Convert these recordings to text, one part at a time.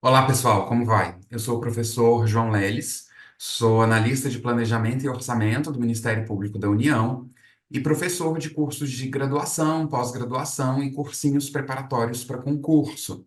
Olá, pessoal, como vai? Eu sou o professor João Leles, sou analista de planejamento e orçamento do Ministério Público da União e professor de cursos de graduação, pós-graduação e cursinhos preparatórios para concurso.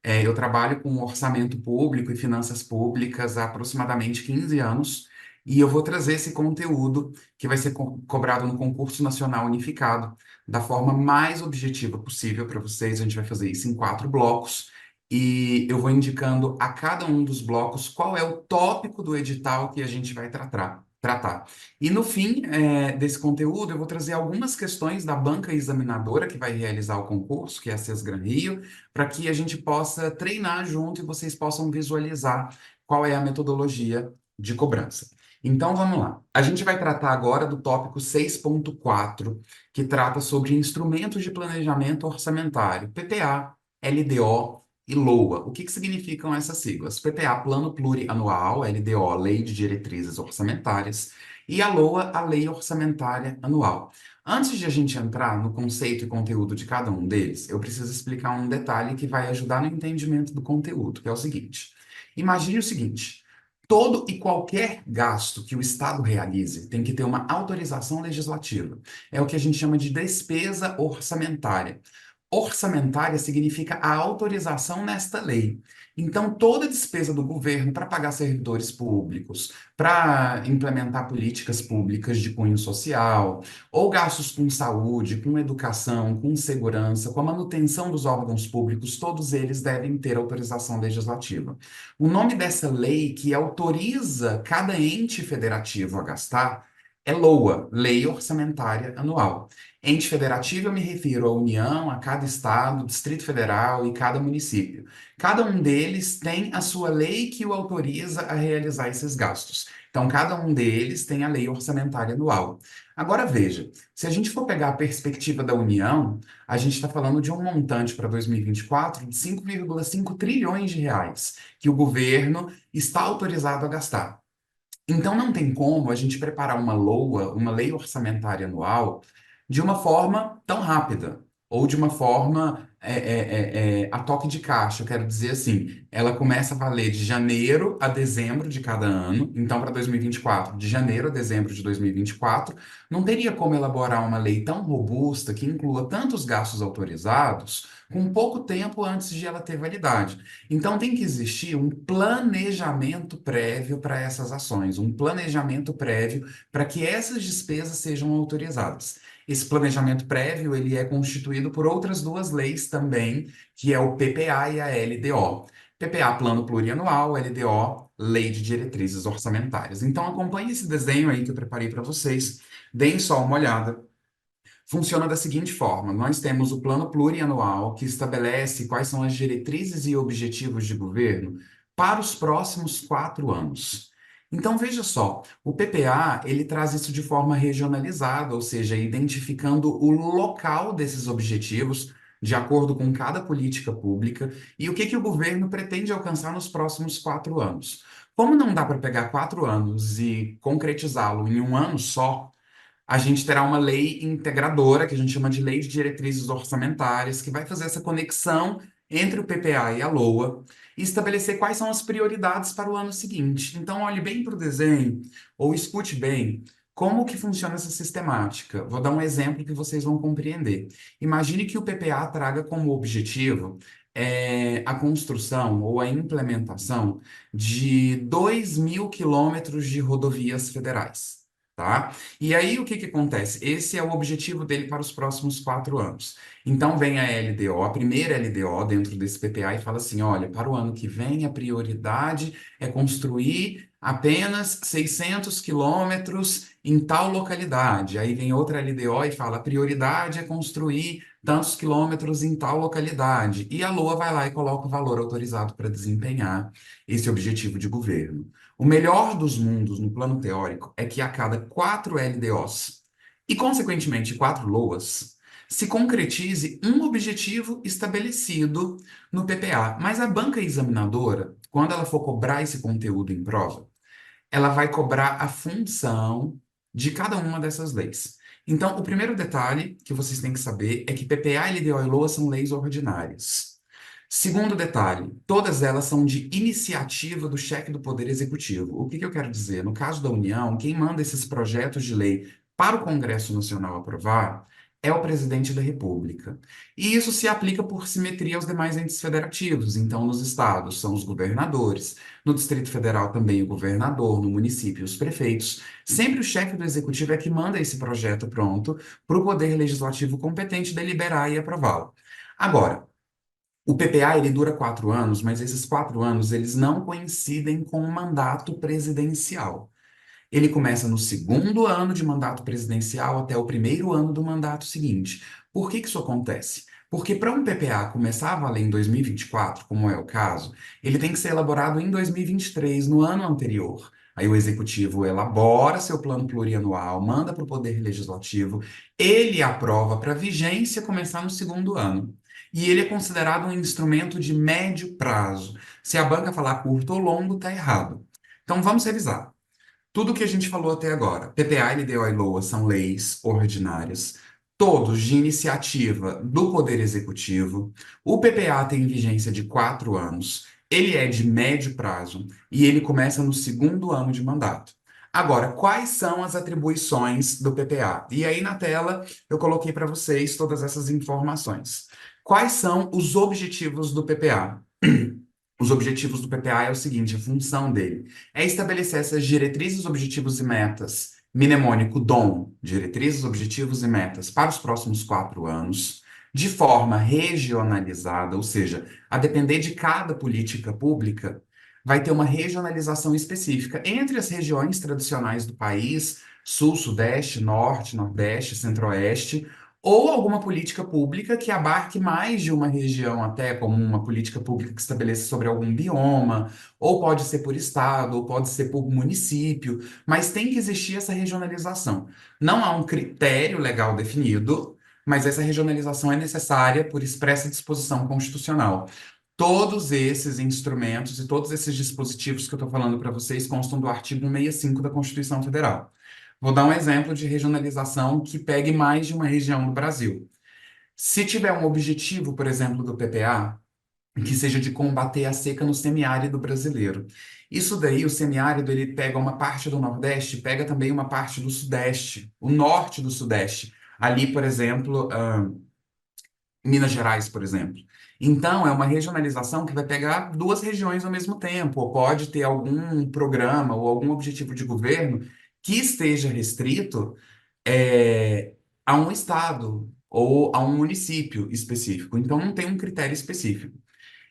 Eu trabalho com orçamento público e finanças públicas há aproximadamente 15 anos e eu vou trazer esse conteúdo que vai ser cobrado no concurso nacional unificado da forma mais objetiva possível para vocês. A gente vai fazer isso em 4 blocos. E eu vou indicando a cada um dos blocos qual é o tópico do edital que a gente vai tratar. E no fim, desse conteúdo, eu vou trazer algumas questões da banca examinadora que vai realizar o concurso, que é a Sesgran Rio, para que a gente possa treinar junto e vocês possam visualizar qual é a metodologia de cobrança. Então, vamos lá. A gente vai tratar agora do tópico 6.4, que trata sobre instrumentos de planejamento orçamentário, PPA, LDO e LOA. O que significam essas siglas? PPA, Plano Plurianual, LDO, Lei de Diretrizes Orçamentárias, e a LOA, a Lei Orçamentária Anual. Antes de a gente entrar no conceito e conteúdo de cada um deles, eu preciso explicar um detalhe que vai ajudar no entendimento do conteúdo, que é o seguinte. Imagine o seguinte: todo e qualquer gasto que o Estado realize tem que ter uma autorização legislativa. É o que a gente chama de despesa orçamentária. Orçamentária significa a autorização nesta lei. Então, toda despesa do governo para pagar servidores públicos, para implementar políticas públicas de cunho social, ou gastos com saúde, com educação, com segurança, com a manutenção dos órgãos públicos, todos eles devem ter autorização legislativa. O nome dessa lei que autoriza cada ente federativo a gastar é LOA, Lei Orçamentária Anual. Ente federativo, eu me refiro à União, a cada estado, Distrito Federal e cada município. Cada um deles tem a sua lei que o autoriza a realizar esses gastos. Então, cada um deles tem a lei orçamentária anual. Agora, veja, se a gente for pegar a perspectiva da União, a gente está falando de um montante para 2024 de 5,5 trilhões de reais, que o governo está autorizado a gastar. Então, não tem como a gente preparar uma LOA, uma lei orçamentária anual, de uma forma tão rápida, ou de uma forma a toque de caixa. Eu quero dizer assim, ela começa a valer de janeiro a dezembro de cada ano. Então, para 2024, de janeiro a dezembro de 2024, não teria como elaborar uma lei tão robusta que inclua tantos gastos autorizados com pouco tempo antes de ela ter validade. Então, tem que existir um planejamento prévio para essas ações, um planejamento prévio para que essas despesas sejam autorizadas. Esse planejamento prévio, ele é constituído por outras duas leis também, que é o PPA e a LDO. PPA, Plano Plurianual, LDO, Lei de Diretrizes Orçamentárias. Então, acompanhe esse desenho aí que eu preparei para vocês, deem só uma olhada. Funciona da seguinte forma: nós temos o plano plurianual, que estabelece quais são as diretrizes e objetivos de governo para os próximos 4 anos. Então, veja só, o PPA, ele traz isso de forma regionalizada, ou seja, identificando o local desses objetivos de acordo com cada política pública e o que o governo pretende alcançar nos próximos 4 anos. Como não dá para pegar 4 anos e concretizá-lo em um ano só, a gente terá uma lei integradora, que a gente chama de Lei de Diretrizes Orçamentárias, que vai fazer essa conexão entre o PPA e a LOA e estabelecer quais são as prioridades para o ano seguinte. Então, olhe bem para o desenho, ou escute bem, como que funciona essa sistemática. Vou dar um exemplo que vocês vão compreender. Imagine que o PPA traga como objetivo a construção ou a implementação de 2.000 quilômetros de rodovias federais. Tá? E aí, o que acontece? Esse é o objetivo dele para os próximos 4 anos. Então, vem a LDO, a primeira LDO dentro desse PPA e fala assim: olha, para o ano que vem, a prioridade é construir apenas 600 quilômetros em tal localidade. Aí vem outra LDO e fala: a prioridade é construir tantos quilômetros em tal localidade. E a LOA vai lá e coloca o valor autorizado para desempenhar esse objetivo de governo. O melhor dos mundos no plano teórico é que a cada 4 LDOs e, consequentemente, 4 LOAs, se concretize um objetivo estabelecido no PPA. Mas a banca examinadora, quando ela for cobrar esse conteúdo em prova, ela vai cobrar a função de cada uma dessas leis. Então, o primeiro detalhe que vocês têm que saber é que PPA, LDO e LOA são leis ordinárias. Segundo detalhe, todas elas são de iniciativa do chefe do Poder Executivo. O que que eu quero dizer? No caso da União, quem manda esses projetos de lei para o Congresso Nacional aprovar é o presidente da República. E isso se aplica por simetria aos demais entes federativos. Então, nos estados são os governadores, no Distrito Federal também o governador, no município os prefeitos. Sempre o chefe do Executivo é que manda esse projeto pronto para o Poder Legislativo competente deliberar e aprová-lo. Agora, o PPA ele dura 4 anos, mas esses 4 anos eles não coincidem com o mandato presidencial. Ele começa no segundo ano de mandato presidencial até o primeiro ano do mandato seguinte. Por que que isso acontece? Porque para um PPA começar a valer em 2024, como é o caso, ele tem que ser elaborado em 2023, no ano anterior. Aí o executivo elabora seu plano plurianual, manda para o Poder Legislativo, ele aprova para vigência começar no segundo ano. E ele é considerado um instrumento de médio prazo. Se a banca falar curto ou longo, está errado. Então vamos revisar. Tudo que a gente falou até agora, PPA, LDO e LOA são leis ordinárias, todos de iniciativa do Poder Executivo. O PPA tem vigência de 4 anos, ele é de médio prazo e ele começa no segundo ano de mandato. Agora, quais são as atribuições do PPA? E aí na tela eu coloquei para vocês todas essas informações. Quais são os objetivos do PPA? Os objetivos do PPA é o seguinte, a função dele é estabelecer essas diretrizes, objetivos e metas, mnemônico DOM, diretrizes, objetivos e metas para os próximos 4 anos, de forma regionalizada, ou seja, a depender de cada política pública, vai ter uma regionalização específica entre as regiões tradicionais do país, Sul, Sudeste, Norte, Nordeste, Centro-Oeste, ou alguma política pública que abarque mais de uma região, até como uma política pública que estabeleça sobre algum bioma, ou pode ser por estado, ou pode ser por município, mas tem que existir essa regionalização. Não há um critério legal definido, mas essa regionalização é necessária por expressa disposição constitucional. Todos esses instrumentos e todos esses dispositivos que eu estou falando para vocês constam do artigo 165 da Constituição Federal. Vou dar um exemplo de regionalização que pegue mais de uma região do Brasil. Se tiver um objetivo, por exemplo, do PPA, que seja de combater a seca no semiárido brasileiro. Isso daí, o semiárido, ele pega uma parte do Nordeste, pega também uma parte do Sudeste, o norte do Sudeste. Ali, por exemplo, Minas Gerais, por exemplo. Então, é uma regionalização que vai pegar duas regiões ao mesmo tempo, ou pode ter algum programa ou algum objetivo de governo que esteja restrito é, a um estado ou a um município específico. Então, não tem um critério específico.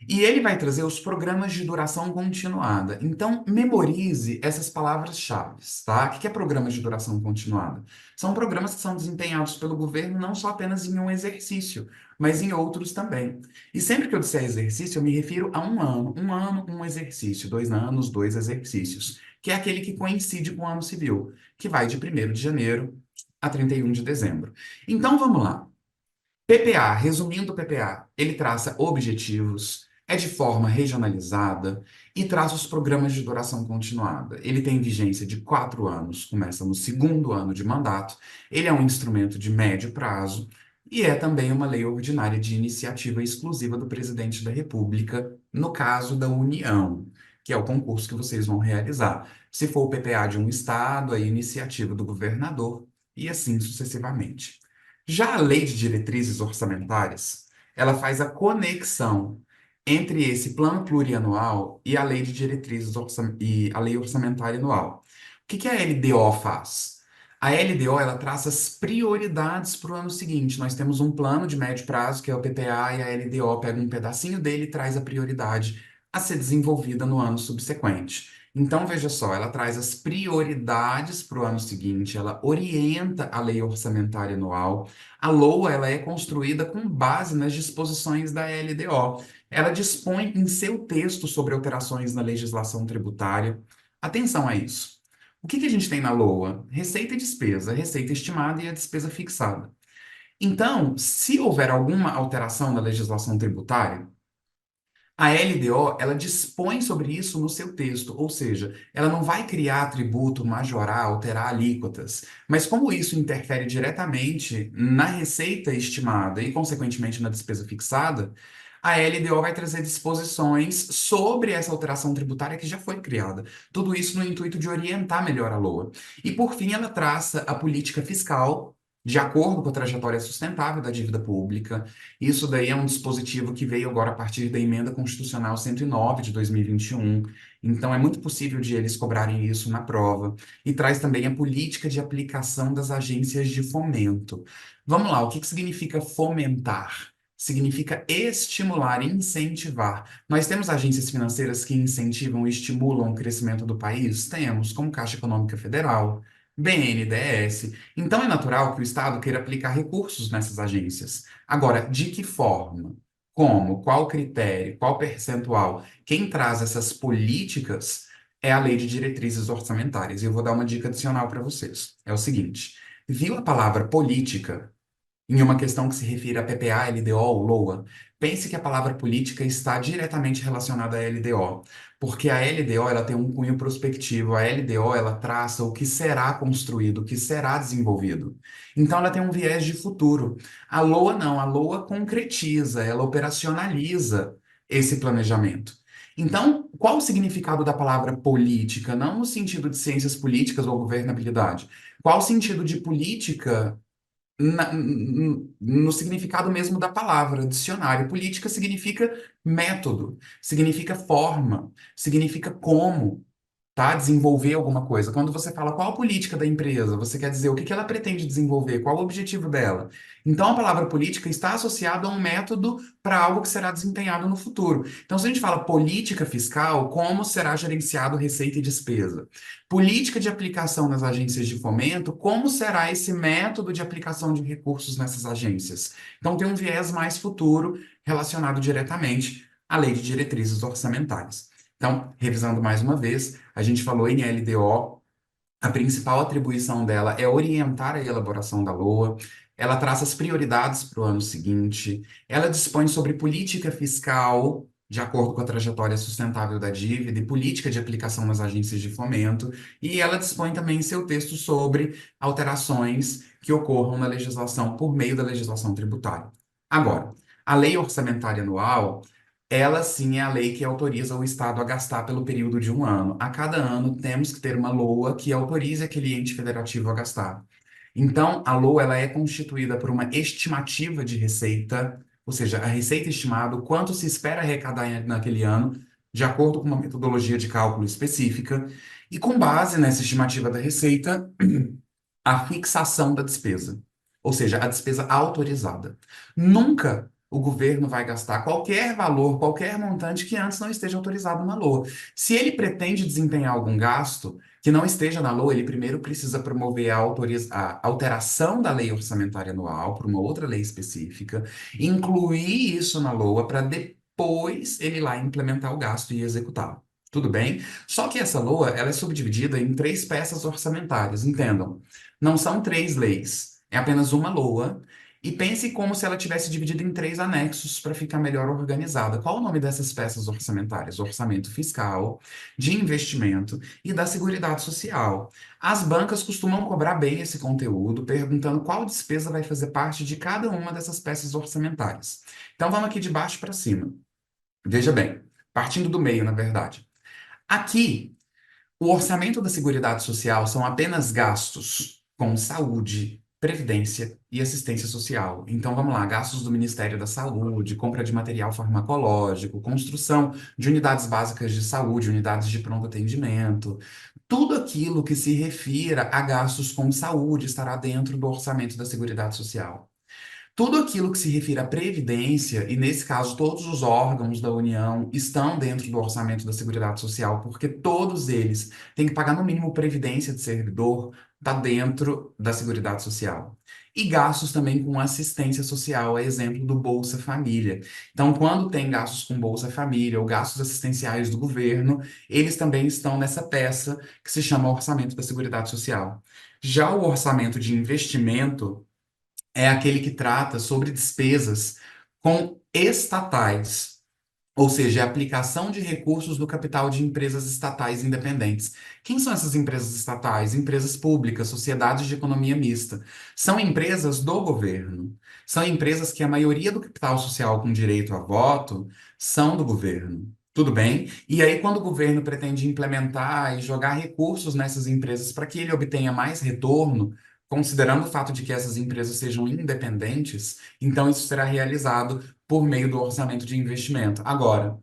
E ele vai trazer os programas de duração continuada. Então, memorize essas palavras-chave, tá? O que é programas de duração continuada? São programas que são desempenhados pelo governo não só apenas em um exercício, mas em outros também. E sempre que eu disser exercício, eu me refiro a um ano, um exercício, 2 anos, dois exercícios, que é aquele que coincide com o ano civil, que vai de 1º de janeiro a 31 de dezembro. Então, vamos lá. PPA, resumindo o PPA, ele traça objetivos, é de forma regionalizada e traz os programas de duração continuada. Ele tem vigência de 4 anos, começa no segundo ano de mandato, ele é um instrumento de médio prazo e é também uma lei ordinária de iniciativa exclusiva do presidente da República, no caso da União, que é o concurso que vocês vão realizar. Se for o PPA de um estado, é iniciativa do governador e assim sucessivamente. Já a lei de diretrizes orçamentárias, ela faz a conexão entre esse plano plurianual e a lei de diretrizes e a lei orçamentária anual. O que que a LDO faz? A LDO, ela traça as prioridades para o ano seguinte. Nós temos um plano de médio prazo, que é o PPA, e a LDO pega um pedacinho dele e traz a prioridade a ser desenvolvida no ano subsequente. Então, veja só, ela traz as prioridades para o ano seguinte, ela orienta a lei orçamentária anual. A LOA, ela é construída com base nas disposições da LDO. Ela dispõe em seu texto sobre alterações na legislação tributária. Atenção a isso. O que que a gente tem na LOA? Receita e despesa, a receita estimada e a despesa fixada. Então, se houver alguma alteração na legislação tributária, a LDO, ela dispõe sobre isso no seu texto, ou seja, ela não vai criar tributo, majorar, alterar alíquotas. Mas como isso interfere diretamente na receita estimada e, consequentemente, na despesa fixada, a LDO vai trazer disposições sobre essa alteração tributária que já foi criada. Tudo isso no intuito de orientar melhor a LOA. E, por fim, ela traça a política fiscal de acordo com a trajetória sustentável da dívida pública. Isso daí é um dispositivo que veio agora a partir da Emenda Constitucional 109 de 2021. Então, é muito possível de eles cobrarem isso na prova. E traz também a política de aplicação das agências de fomento. Vamos lá, o que que significa fomentar? Significa estimular, incentivar. Nós temos agências financeiras que incentivam e estimulam o crescimento do país? Temos, como Caixa Econômica Federal, BNDES. Então é natural que o Estado queira aplicar recursos nessas agências. Agora, de que forma? Como? Qual critério? Qual percentual? Quem traz essas políticas é a Lei de Diretrizes Orçamentárias. E eu vou dar uma dica adicional para vocês. É o seguinte: viu a palavra política em uma questão que se refere a PPA, LDO ou LOA? Pense que a palavra política está diretamente relacionada à LDO, porque a LDO ela tem um cunho prospectivo, a LDO ela traça o que será construído, o que será desenvolvido. Então ela tem um viés de futuro. A LOA não, a LOA concretiza, ela operacionaliza esse planejamento. Então, qual o significado da palavra política? Não no sentido de ciências políticas ou governabilidade. Qual o sentido de política no significado mesmo da palavra, dicionário? Política significa método, significa forma, significa como, tá? Desenvolver alguma coisa. Quando você fala qual a política da empresa, você quer dizer o que que ela pretende desenvolver, qual o objetivo dela. Então, a palavra política está associada a um método para algo que será desempenhado no futuro. Então, se a gente fala política fiscal, como será gerenciado receita e despesa? Política de aplicação nas agências de fomento, como será esse método de aplicação de recursos nessas agências? Então, tem um viés mais futuro relacionado diretamente à lei de diretrizes orçamentárias. Então, revisando mais uma vez, a gente falou em LDO, a principal atribuição dela é orientar a elaboração da LOA, ela traça as prioridades para o ano seguinte, ela dispõe sobre política fiscal, de acordo com a trajetória sustentável da dívida, e política de aplicação nas agências de fomento, e ela dispõe também em seu texto sobre alterações que ocorram na legislação por meio da legislação tributária. Agora, a lei orçamentária anual. Ela sim é a lei que autoriza o Estado a gastar pelo período de um ano. A cada ano temos que ter uma LOA que autorize aquele ente federativo a gastar. Então, a LOA ela é constituída por uma estimativa de receita, ou seja, a receita estimada, o quanto se espera arrecadar naquele ano, de acordo com uma metodologia de cálculo específica, e com base nessa estimativa da receita, a fixação da despesa, ou seja, a despesa autorizada. Nunca o governo vai gastar qualquer valor, qualquer montante que antes não esteja autorizado na LOA. Se ele pretende desempenhar algum gasto que não esteja na LOA, ele primeiro precisa promover a alteração da lei orçamentária anual para uma outra lei específica, incluir isso na LOA para depois ele ir lá implementar o gasto e executá-lo. Tudo bem? Só que essa LOA, ela é subdividida em três peças orçamentárias, entendam. Não são três leis, é apenas uma LOA. E pense como se ela tivesse dividida em três anexos para ficar melhor organizada. Qual o nome dessas peças orçamentárias? Orçamento fiscal, de investimento e da Seguridade Social. As bancas costumam cobrar bem esse conteúdo, perguntando qual despesa vai fazer parte de cada uma dessas peças orçamentárias. Então vamos aqui de baixo para cima. Veja bem, partindo do meio, na verdade. Aqui o orçamento da Seguridade Social são apenas gastos com saúde, previdência e assistência social. Então, vamos lá, gastos do Ministério da Saúde, compra de material farmacológico, construção de unidades básicas de saúde, unidades de pronto atendimento. Tudo aquilo que se refira a gastos com saúde estará dentro do orçamento da Seguridade Social. Tudo aquilo que se refere à previdência, e nesse caso todos os órgãos da União estão dentro do orçamento da Seguridade Social, porque todos eles têm que pagar no mínimo previdência de servidor, está dentro da Seguridade Social. E gastos também com assistência social, é exemplo do Bolsa Família. Então, quando tem gastos com Bolsa Família ou gastos assistenciais do governo, eles também estão nessa peça que se chama Orçamento da Seguridade Social. Já o orçamento de investimento é aquele que trata sobre despesas com estatais. Ou seja, é a aplicação de recursos do capital de empresas estatais independentes. Quem são essas empresas estatais? Empresas públicas, sociedades de economia mista. São empresas do governo. São empresas que a maioria do capital social com direito a voto são do governo. Tudo bem? E aí, quando o governo pretende implementar e jogar recursos nessas empresas para que ele obtenha mais retorno, considerando o fato de que essas empresas sejam independentes, então isso será realizado por meio do orçamento de investimento. Agora,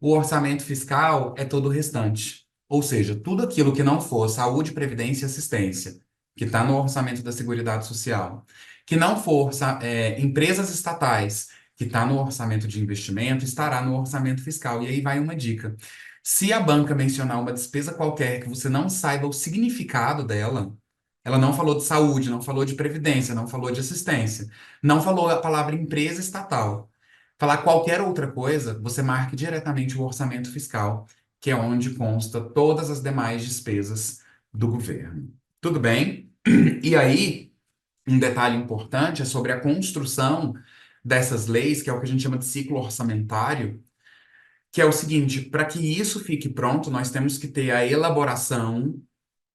o orçamento fiscal é todo o restante. Ou seja, tudo aquilo que não for saúde, previdência e assistência, que está no orçamento da Seguridade Social, que não for empresas estatais, que está no orçamento de investimento, estará no orçamento fiscal. E aí vai uma dica. Se a banca mencionar uma despesa qualquer que você não saiba o significado dela, ela não falou de saúde, não falou de previdência, não falou de assistência, não falou a palavra empresa estatal. Falar qualquer outra coisa, você marque diretamente o orçamento fiscal, que é onde consta todas as demais despesas do governo. Tudo bem? E aí, um detalhe importante é sobre a construção dessas leis, que é o que a gente chama de ciclo orçamentário, que é o seguinte: para que isso fique pronto, nós temos que ter a elaboração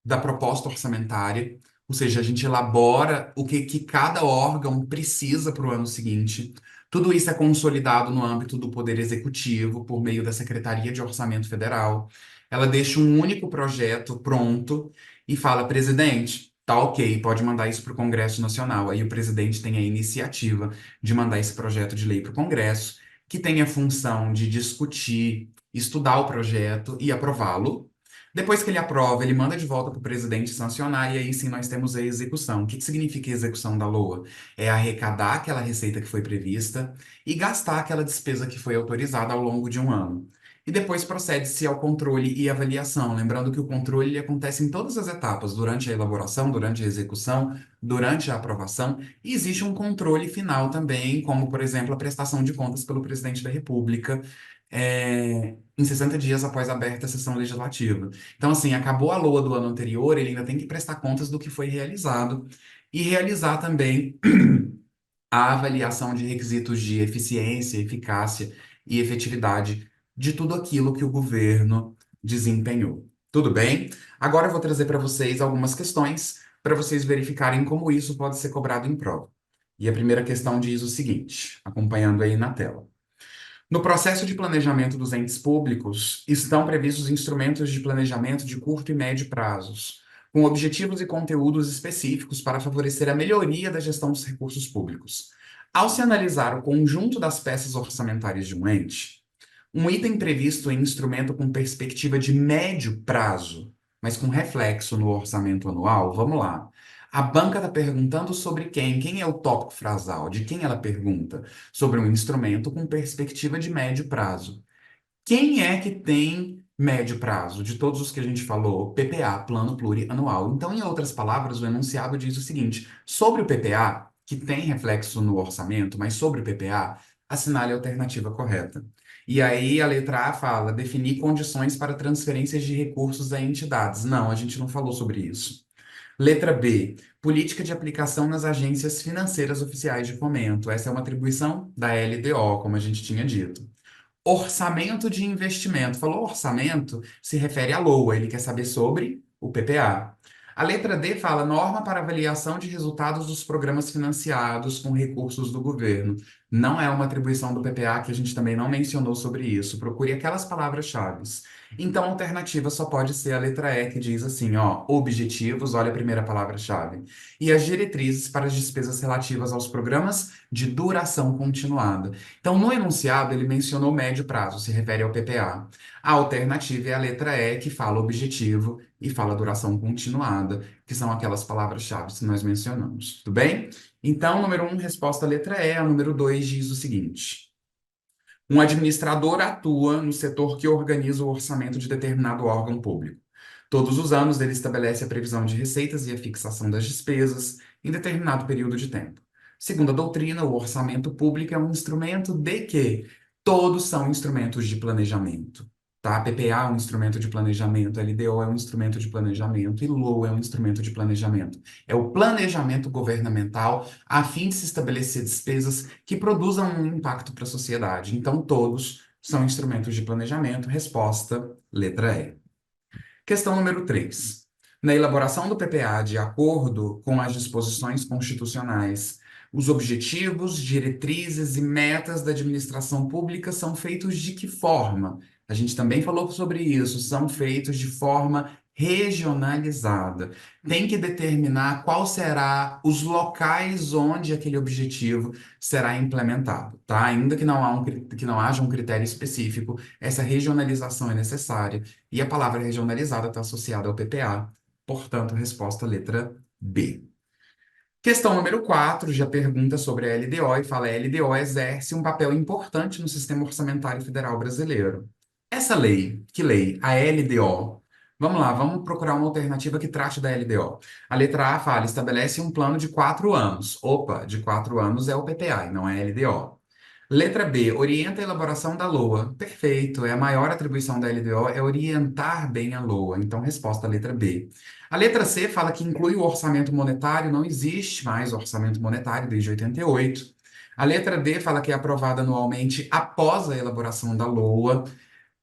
da proposta orçamentária, ou seja, a gente elabora o que cada órgão precisa para o ano seguinte. Tudo isso é consolidado no âmbito do Poder Executivo, por meio da Secretaria de Orçamento Federal. Ela deixa um único projeto pronto e fala: presidente, tá ok, pode mandar isso para o Congresso Nacional. Aí o presidente tem a iniciativa de mandar esse projeto de lei para o Congresso, que tem a função de discutir, estudar o projeto e aprová-lo. Depois que ele aprova, ele manda de volta para o presidente sancionar, e aí sim nós temos a execução. O que que significa a execução da LOA? É arrecadar aquela receita que foi prevista e gastar aquela despesa que foi autorizada ao longo de um ano. E depois procede-se ao controle e avaliação. Lembrando que o controle ele acontece em todas as etapas, durante a elaboração, durante a execução, durante a aprovação, e existe um controle final também, como, por exemplo, a prestação de contas pelo presidente da República, em 60 dias após aberta a sessão legislativa. Então, assim, acabou a LOA do ano anterior, ele ainda tem que prestar contas do que foi realizado e realizar também a avaliação de requisitos de eficiência, eficácia e efetividade de tudo aquilo que o governo desempenhou. Tudo bem? Agora eu vou trazer para vocês algumas questões para vocês verificarem como isso pode ser cobrado em prova. E a primeira questão diz o seguinte, acompanhando aí na tela. No processo de planejamento dos entes públicos, estão previstos instrumentos de planejamento de curto e médio prazos, com objetivos e conteúdos específicos para favorecer a melhoria da gestão dos recursos públicos. Ao se analisar o conjunto das peças orçamentárias de um ente, um item previsto em instrumento com perspectiva de médio prazo, mas com reflexo no orçamento anual, vamos lá. A banca está perguntando sobre quem? Quem é o tópico frasal? De quem ela pergunta? Sobre um instrumento com perspectiva de médio prazo. Quem é que tem médio prazo? De todos os que a gente falou, PPA, Plano Plurianual. Então, em outras palavras, o enunciado diz o seguinte: sobre o PPA, que tem reflexo no orçamento, mas sobre o PPA, assinale a alternativa correta. E aí a letra A fala: definir condições para transferências de recursos a entidades. Não, a gente não falou sobre isso. Letra B, política de aplicação nas agências financeiras oficiais de fomento. Essa é uma atribuição da LDO, como a gente tinha dito. Orçamento de investimento. Falou orçamento, se refere à LOA, ele quer saber sobre o PPA. A letra D fala norma para avaliação de resultados dos programas financiados com recursos do governo. Não é uma atribuição do PPA, que a gente também não mencionou sobre isso. Procure aquelas palavras-chave. Então, a alternativa só pode ser a letra E, que diz assim, ó, objetivos, olha a primeira palavra-chave, e as diretrizes para as despesas relativas aos programas de duração continuada. Então, no enunciado, ele mencionou médio prazo, se refere ao PPA. A alternativa é a letra E, que fala objetivo e fala duração continuada, que são aquelas palavras-chave que nós mencionamos. Tudo bem? Então, número 1, resposta letra E. A número 2 diz o seguinte: um administrador atua no setor que organiza o orçamento de determinado órgão público. Todos os anos, ele estabelece a previsão de receitas e a fixação das despesas em determinado período de tempo. Segundo a doutrina, o orçamento público é um instrumento de quê? Todos são instrumentos de planejamento. Tá? PPA é um instrumento de planejamento, LDO é um instrumento de planejamento e LOA é um instrumento de planejamento. É o planejamento governamental a fim de se estabelecer despesas que produzam um impacto para a sociedade. Então, todos são instrumentos de planejamento. Resposta, letra E. Questão número 3. Na elaboração do PPA, de acordo com as disposições constitucionais, os objetivos, diretrizes e metas da administração pública são feitos de que forma? A gente também falou sobre isso, são feitos de forma regionalizada. Tem que determinar qual será os locais onde aquele objetivo será implementado, tá? Ainda que que não haja um critério específico, essa regionalização é necessária. E a palavra regionalizada está associada ao PPA, portanto, resposta letra B. Questão número 4 já pergunta sobre a LDO e fala: a LDO exerce um papel importante no sistema orçamentário federal brasileiro. Essa lei, que lei? A LDO. Vamos lá, vamos procurar uma alternativa que trate da LDO. A letra A fala: estabelece um plano de 4 anos. Opa, de 4 anos é o PPA e não é a LDO. Letra B, orienta a elaboração da LOA. Perfeito, é a maior atribuição da LDO, é orientar bem a LOA. Então, resposta letra B. A letra C fala que inclui o orçamento monetário, não existe mais orçamento monetário desde 88. A letra D fala que é aprovada anualmente após a elaboração da LOA.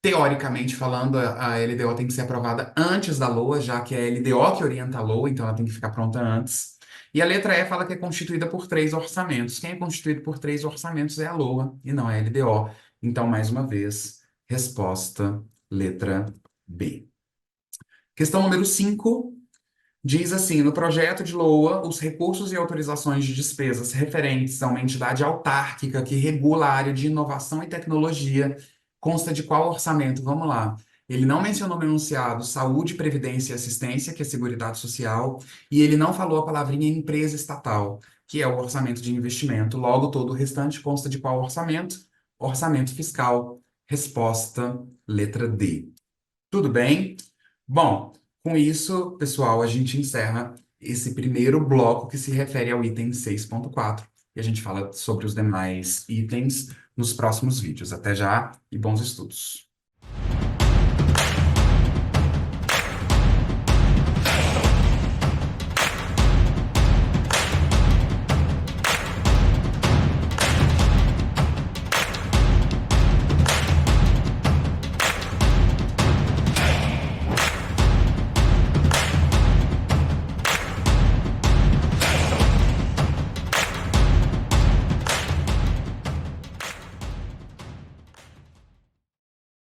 Teoricamente falando, a LDO tem que ser aprovada antes da LOA, já que é a LDO que orienta a LOA, então ela tem que ficar pronta antes. E a letra E fala que é constituída por 3 orçamentos. Quem é constituído por 3 orçamentos é a LOA e não é a LDO. Então, mais uma vez, resposta letra B. Questão número 5 diz assim: no projeto de LOA, os recursos e autorizações de despesas referentes a uma entidade autárquica que regula a área de inovação e tecnologia consta de qual orçamento? Vamos lá. Ele não mencionou no enunciado saúde, previdência e assistência, que é Seguridade Social, e ele não falou a palavrinha empresa estatal, que é o orçamento de investimento. Logo, todo o restante consta de qual orçamento? Orçamento fiscal. Resposta, letra D. Tudo bem? Bom, com isso, pessoal, a gente encerra esse primeiro bloco que se refere ao item 6.4 e a gente fala sobre os demais itens nos próximos vídeos. Até já e bons estudos!